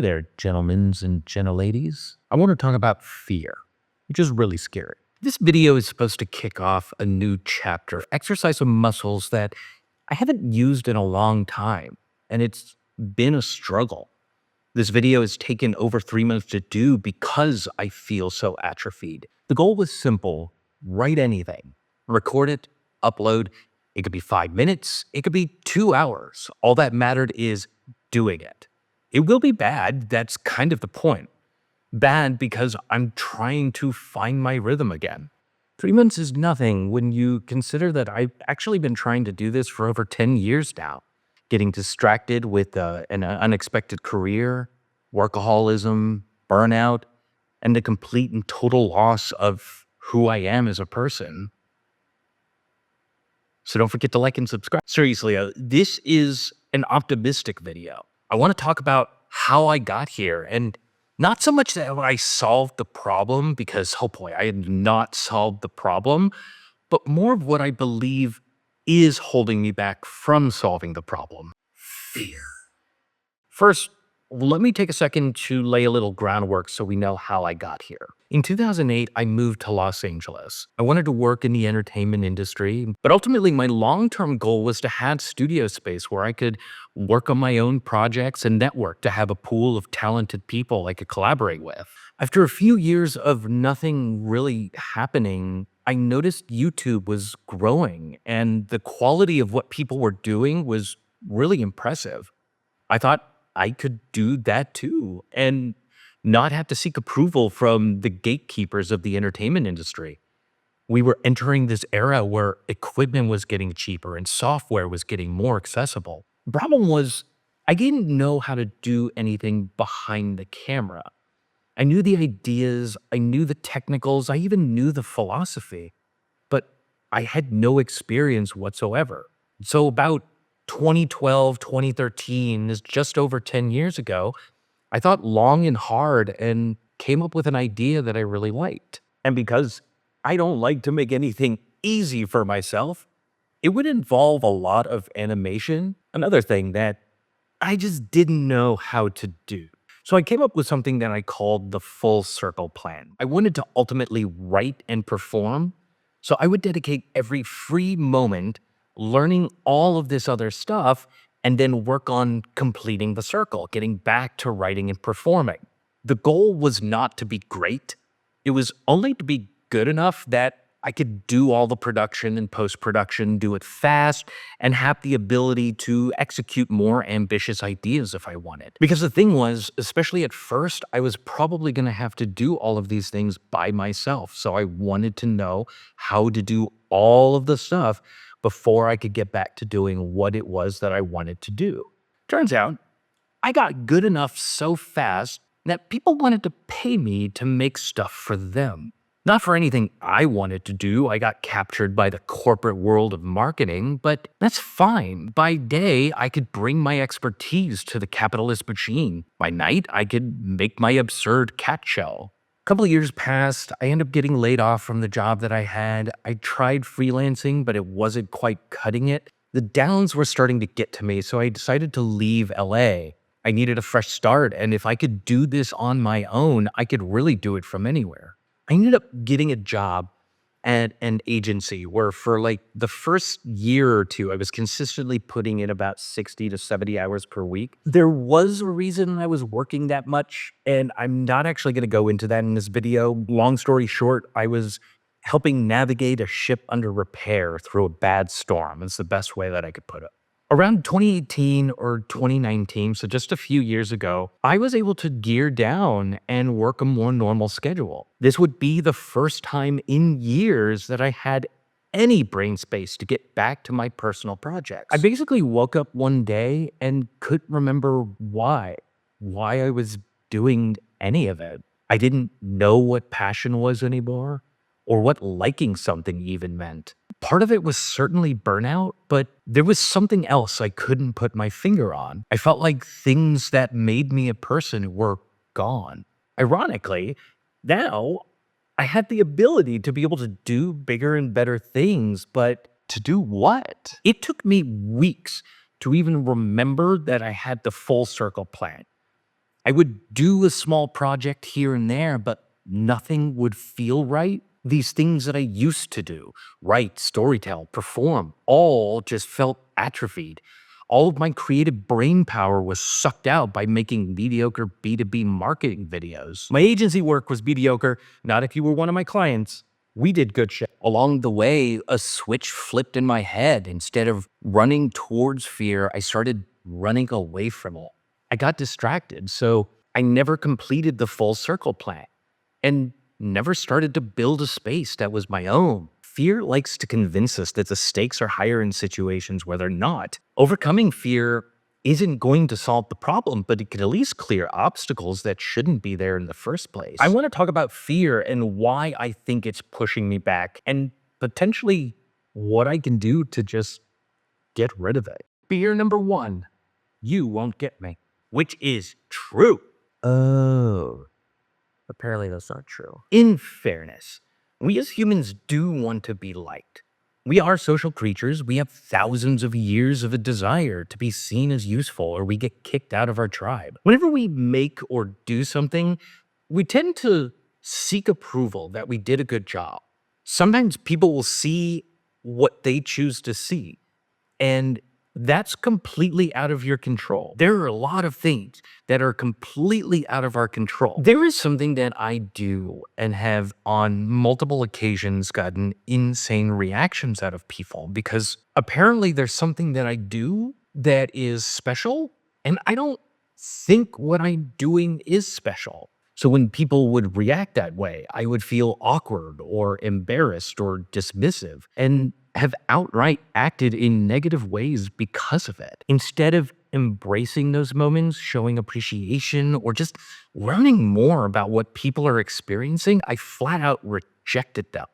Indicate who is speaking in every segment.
Speaker 1: Hey there, gentlemen and gentleladies. I want to talk about fear, which is really scary. This video is supposed to kick off a new chapter, exercise some muscles that I haven't used in a long time, and it's been a struggle. This video has taken over 3 months to do because I feel so atrophied. The goal was simple: write anything, record it, upload. It could be 5 minutes, it could be 2 hours. All that mattered is doing it. It will be bad. That's kind of the point. Bad because I'm trying to find my rhythm again. 3 months is nothing when you consider that I've actually been trying to do this for over 10 years now. Getting distracted with an unexpected career, workaholism, burnout, and the complete and total loss of who I am as a person. So don't forget to like and subscribe. Seriously, this is an optimistic video. I want to talk about how I got here, and not so much that I solved the problem, because, oh boy, I had not solved the problem, but more of what I believe is holding me back from solving the problem: fear. First, let me take a second to lay a little groundwork so we know how I got here. In 2008, I moved to Los Angeles. I wanted to work in the entertainment industry, but ultimately my long-term goal was to have studio space where I could work on my own projects and network, to have a pool of talented people I could collaborate with. After a few years of nothing really happening, I noticed YouTube was growing and the quality of what people were doing was really impressive. I thought I could do that too and not have to seek approval from the gatekeepers of the entertainment industry. We were entering this era where equipment was getting cheaper and software was getting more accessible. The problem was, I didn't know how to do anything behind the camera. I knew the ideas, I knew the technicals, I even knew the philosophy, but I had no experience whatsoever. So about 2012, 2013 is just over 10 years ago. I thought long and hard and came up with an idea that I really liked. And because I don't like to make anything easy for myself, it would involve a lot of animation, another thing that I just didn't know how to do. So I came up with something that I called the full circle plan. I wanted to ultimately write and perform, so I would dedicate every free moment learning all of this other stuff and then work on completing the circle, getting back to writing and performing. The goal was not to be great. It was only to be good enough that I could do all the production and post-production, do it fast, and have the ability to execute more ambitious ideas if I wanted. Because the thing was, especially at first, I was probably going to have to do all of these things by myself. So I wanted to know how to do all of the stuff before I could get back to doing what it was that I wanted to do. Turns out, I got good enough so fast that people wanted to pay me to make stuff for them. Not for anything I wanted to do. I got captured by the corporate world of marketing, but that's fine. By day, I could bring my expertise to the capitalist machine. By night, I could make my absurd cat show. A couple of years passed. I ended up getting laid off from the job that I had. I tried freelancing, but it wasn't quite cutting it. The downs were starting to get to me, so I decided to leave LA. I needed a fresh start, and if I could do this on my own, I could really do it from anywhere. I ended up getting a job at an agency where for like the first year or two, I was consistently putting in about 60 to 70 hours per week. There was a reason I was working that much, and I'm not actually going to go into that in this video. Long story short, I was helping navigate a ship under repair through a bad storm. It's the best way that I could put it. Around 2018 or 2019, so just a few years ago, I was able to gear down and work a more normal schedule. This would be the first time in years that I had any brain space to get back to my personal projects. I basically woke up one day and couldn't remember why I was doing any of it. I didn't know what passion was anymore, or what liking something even meant. Part of it was certainly burnout, but there was something else I couldn't put my finger on. I felt like things that made me a person were gone. Ironically, now I had the ability to be able to do bigger and better things, but to do what? It took me weeks to even remember that I had the full circle plan. I would do a small project here and there, but nothing would feel right. These things that I used to do, write, storytell, perform, all just felt atrophied. All of my creative brain power was sucked out by making mediocre B2B marketing videos. My agency work was mediocre, not if you were one of my clients. We did good shit. Along the way, a switch flipped in my head. Instead of running towards fear, I started running away from it. I got distracted, so I never completed the full circle plan and never started to build a space that was my own. Fear likes to convince us that the stakes are higher in situations where they're not. Overcoming fear isn't going to solve the problem, but it can at least clear obstacles that shouldn't be there in the first place. I want to talk about fear and why I think it's pushing me back and potentially what I can do to just get rid of it. Fear number 1, you won't get me, which is true. Oh. Apparently that's not true. In fairness, we as humans do want to be liked. We are social creatures. We have thousands of years of a desire to be seen as useful, or we get kicked out of our tribe. Whenever we make or do something, we tend to seek approval that we did a good job. Sometimes people will see what they choose to see, and that's completely out of your control. There are a lot of things that are completely out of our control. There is something that I do and have on multiple occasions gotten insane reactions out of people because apparently there's something that I do that is special, and I don't think what I'm doing is special. So when people would react that way, I would feel awkward or embarrassed or dismissive and have outright acted in negative ways because of it. Instead of embracing those moments, showing appreciation, or just learning more about what people are experiencing, I flat out rejected them.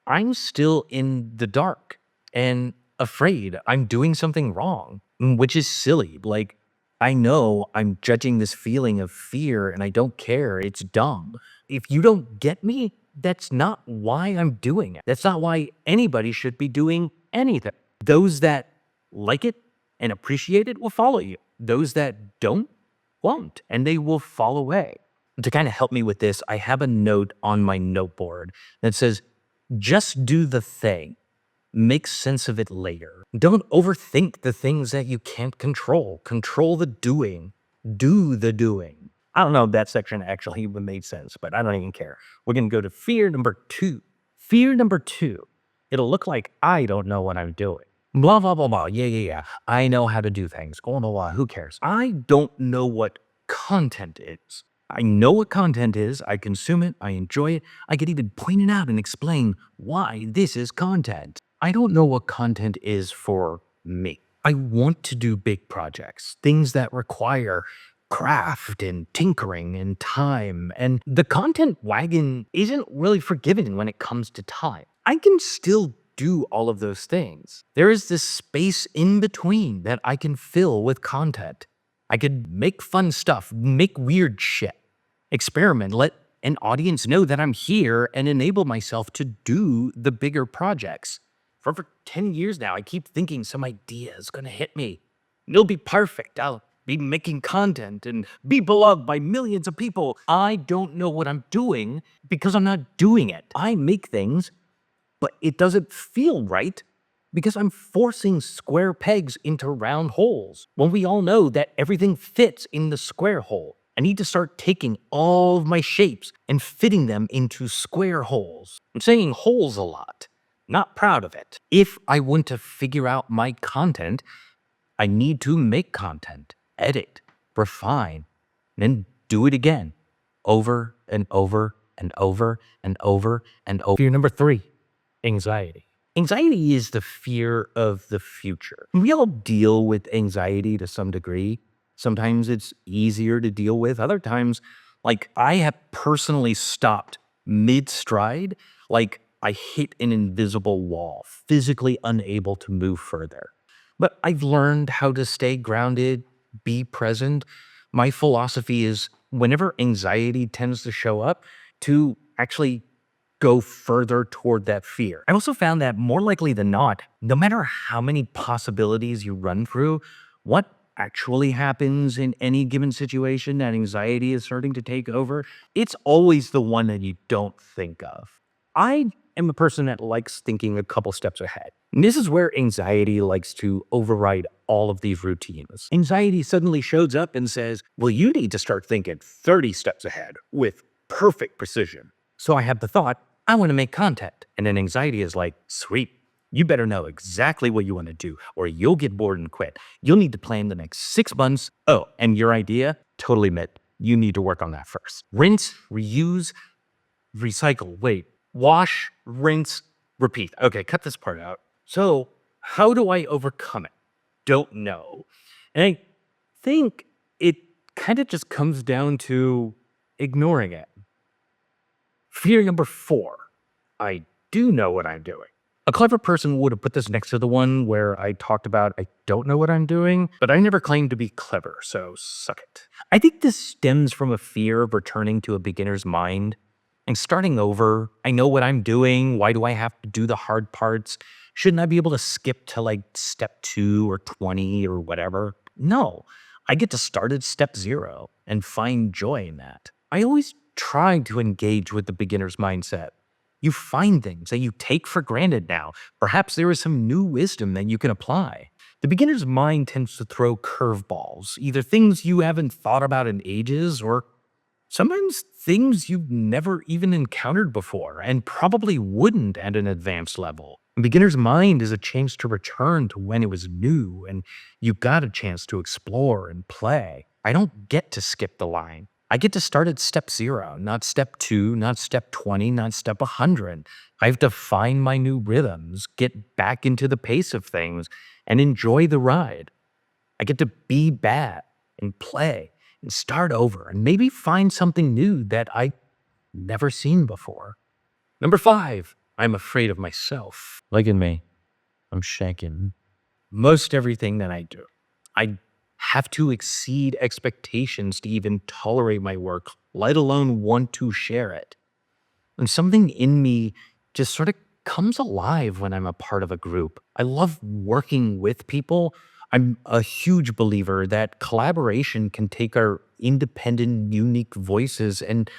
Speaker 1: I'm still in the dark and afraid I'm doing something wrong, which is silly. Like, I know I'm judging this feeling of fear and I don't care. It's dumb. If you don't get me, that's not why I'm doing it. That's not why anybody should be doing anything. Those that like it and appreciate it will follow you. Those that don't won't, and they will fall away. To kind of help me with this, I have a note on my noteboard that says, just do the thing. Make sense of it later. Don't overthink the things that you can't control. Control the doing. Do the doing. I don't know if that section actually even made sense, but I don't even care. We're going to go to fear number 2. Fear number 2. It'll look like I don't know what I'm doing. Blah, blah, blah, blah. Yeah. I know how to do things. Blah, blah, blah. Who cares? I don't know what content is. I know what content is. I consume it. I enjoy it. I could even point it out and explain why this is content. I don't know what content is for me. I want to do big projects, things that require craft and tinkering and time. And the content wagon isn't really forgiving when it comes to time. I can still do all of those things. There is this space in between that I can fill with content. I could make fun stuff, make weird shit, experiment, let an audience know that I'm here, and enable myself to do the bigger projects. For over 10 years now, I keep thinking some idea is going to hit me. It'll be perfect. I'll be making content and be beloved by millions of people. I don't know what I'm doing because I'm not doing it. I make things, but it doesn't feel right because I'm forcing square pegs into round holes when we all know that everything fits in the square hole. I need to start taking all of my shapes and fitting them into square holes. I'm saying holes a lot. Not proud of it. If I want to figure out my content, I need to make content, edit, refine, and do it again, over and over and over and over and over. Fear number 3, anxiety. Anxiety is the fear of the future. We all deal with anxiety to some degree. Sometimes it's easier to deal with. Other times, like I have personally stopped mid-stride, like I hit an invisible wall, physically unable to move further. But I've learned how to stay grounded, be present. My philosophy is whenever anxiety tends to show up, to actually go further toward that fear. I also found that more likely than not, no matter how many possibilities you run through, what actually happens in any given situation that anxiety is starting to take over, it's always the one that you don't think of. I am a person that likes thinking a couple steps ahead. And this is where anxiety likes to override all of these routines. Anxiety suddenly shows up and says, well, you need to start thinking 30 steps ahead with perfect precision. So I have the thought, I want to make content. And then anxiety is like, sweet, you better know exactly what you want to do or you'll get bored and quit. You'll need to plan the next 6 months. Oh, and your idea, totally admit, you need to work on that first. Rinse, reuse, recycle. Wait, wash, rinse, repeat. Okay, cut this part out. So how do I overcome it? Don't know. And I think it kind of just comes down to ignoring it. Fear number 4, I do know what I'm doing. A clever person would have put this next to the one where I talked about I don't know what I'm doing, but I never claimed to be clever, so suck it. I think this stems from a fear of returning to a beginner's mind and starting over. I know what I'm doing. Why do I have to do the hard parts? Shouldn't I be able to skip to like step 2 or 20 or whatever? No, I get to start at step 0 and find joy in that. I always try to engage with the beginner's mindset. You find things that you take for granted now. Perhaps there is some new wisdom that you can apply. The beginner's mind tends to throw curveballs, either things you haven't thought about in ages or sometimes things you've never even encountered before and probably wouldn't at an advanced level. A beginner's mind is a chance to return to when it was new and you got a chance to explore and play. I don't get to skip the line. I get to start at step 0, not step 2, not step 20, not step 100. I have to find my new rhythms, get back into the pace of things, and enjoy the ride. I get to be bad and play and start over and maybe find something new that I've never seen before. Number 5, I'm afraid of myself. Look at me. I'm shaking. Most everything that I do, I have to exceed expectations to even tolerate my work, let alone want to share it. And something in me just sort of comes alive when I'm a part of a group. I love working with people. I'm a huge believer that collaboration can take our independent, unique voices and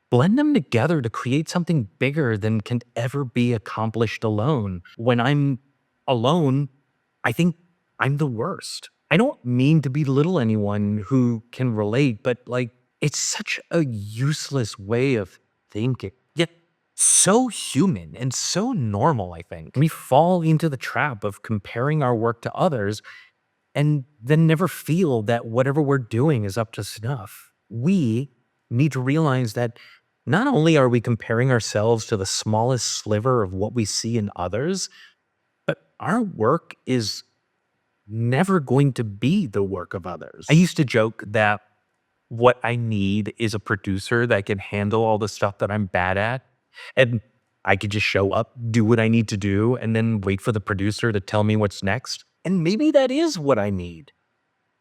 Speaker 1: blend them together to create something bigger than can ever be accomplished alone. When I'm alone, I think I'm the worst. I don't mean to belittle anyone who can relate, but like, it's such a useless way of thinking, yet so human and so normal, I think. We fall into the trap of comparing our work to others and then never feel that whatever we're doing is up to snuff. We need to realize that not only are we comparing ourselves to the smallest sliver of what we see in others, but our work is never going to be the work of others. I used to joke that what I need is a producer that can handle all the stuff that I'm bad at. And I could just show up, do what I need to do, and then wait for the producer to tell me what's next. And maybe that is what I need,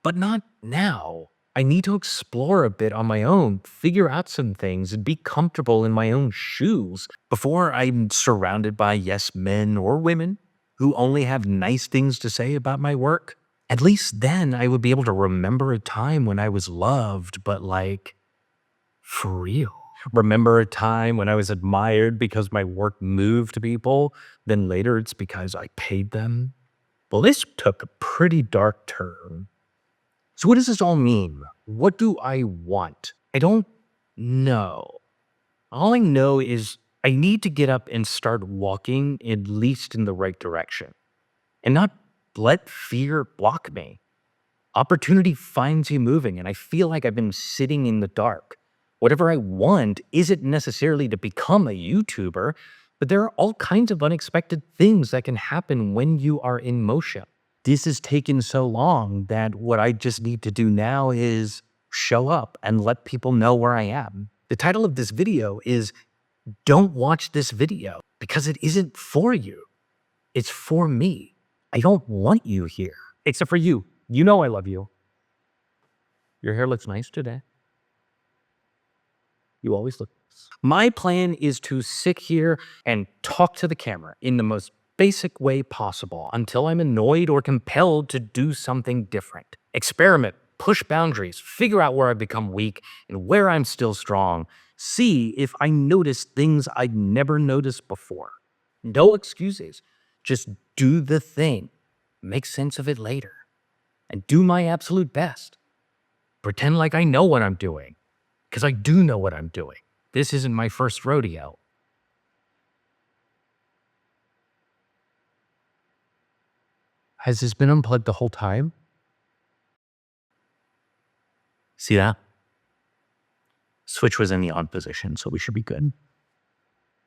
Speaker 1: but not now. I need to explore a bit on my own, figure out some things, and be comfortable in my own shoes before I'm surrounded by yes men or women who only have nice things to say about my work. At least then I would be able to remember a time when I was loved, but like, for real. Remember a time when I was admired because my work moved people, then later it's because I paid them. Well, this took a pretty dark turn. So what does this all mean? What do I want? I don't know. All I know is I need to get up and start walking at least in the right direction and not let fear block me. Opportunity finds you moving, and I feel like I've been sitting in the dark. Whatever I want isn't necessarily to become a YouTuber, but there are all kinds of unexpected things that can happen when you are in motion. This has taken so long that what I just need to do now is show up and let people know where I am. The title of this video is Don't Watch This Video, because it isn't for you. It's for me. I don't want you here, except for you. You know I love you. Your hair looks nice today. You always look nice. My plan is to sit here and talk to the camera in the most basic way possible until I'm annoyed or compelled to do something different. Experiment, push boundaries, figure out where I've become weak and where I'm still strong. See if I notice things I'd never noticed before. No excuses. Just do the thing. Make sense of it later. And do my absolute best. Pretend like I know what I'm doing. Because I do know what I'm doing. This isn't my first rodeo. Has this been unplugged the whole time? See that? Switch was in the on position, so we should be good.